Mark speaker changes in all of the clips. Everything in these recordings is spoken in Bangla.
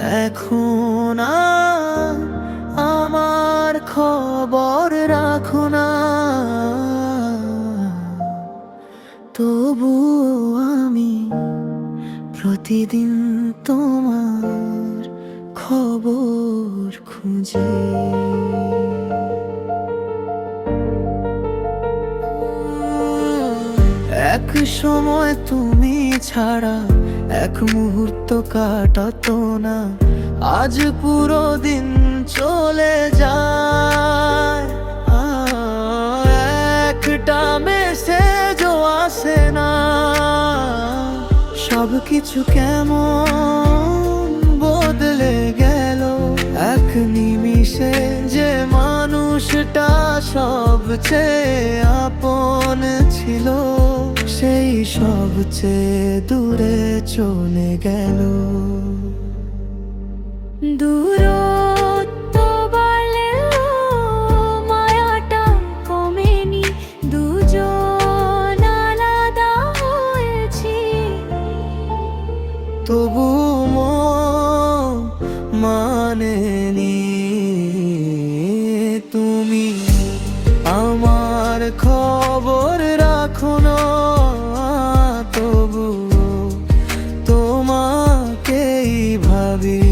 Speaker 1: এখন আর আমার খবর রাখো না, তবু আমি প্রতিদিন তোমার খবর খুঁজি। এক সময় তুমি ছাড়া এক মুহূর্ত কাটাতো না, আজ পুরো দিন চলে যায়। একটা মেসেজও আসে না, সব কিছু কেমন বদলে গেল এক নিমিষে। যে মানুষটা সবচেয়ে আপন ছিল, সেই সবচেয়ে দূরে চলে গেল। দূরত্ব বাড়লেও মায়াটা কমেনি, দুজন আলাদা হয়েছি। তবু মন মানেনি, তুমি আমার খবর রাখো না, তবু তোমাকেই ভাবি।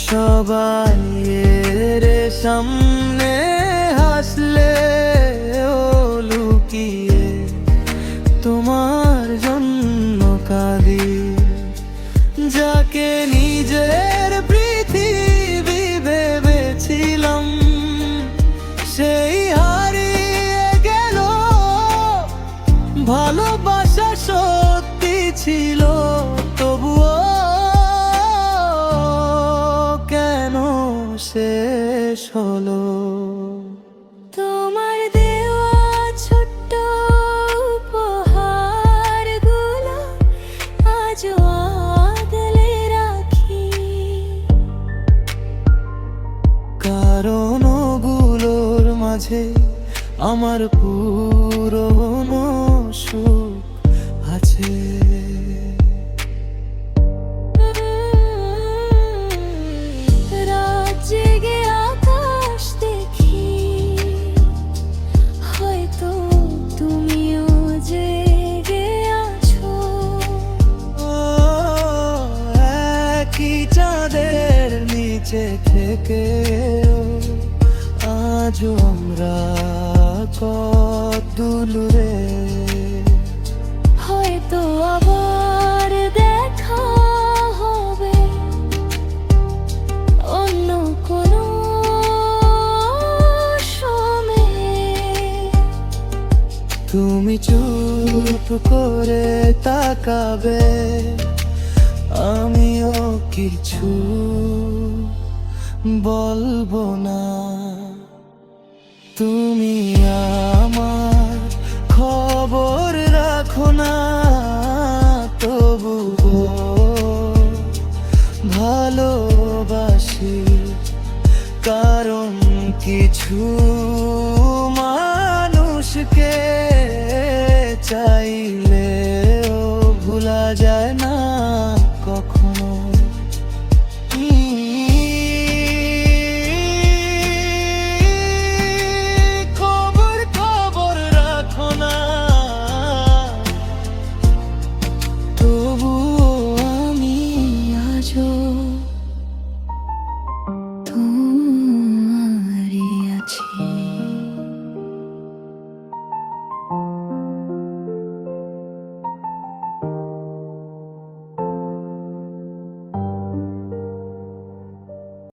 Speaker 1: সবাই এর সামনে হাসলে ও লুকিয়ে তোমার জন্য কাঁদি। যাকে নিজের পৃথিবী ভেবেছিলাম, সেই হারিয়ে গেল। ভালোবাসা সত্যি ছিল, তবুও কেন শেষ হলো? তোমার দেওয়া ছোট্ট উপহারগুলো আজও আগলে রাখি, কারণ ওগুলোর মাঝে আমার পুরনো সুখ আছে। রাত জেগে আকাশ দেখি, হয়তো তুমিও জেগে আছো। একই চাঁদের নিচে থেকে আজও আমরা কত দূরে। হয়তো আবার দেখা হবে অন্য কোনো সময়ে। তুমি চুপ করে তাকাবে, আমিও কিছু বলবো না। তুমি আমার খবর রাখো না, তবু ভালোবাসি। কারণ কিছু মানুষকে চাই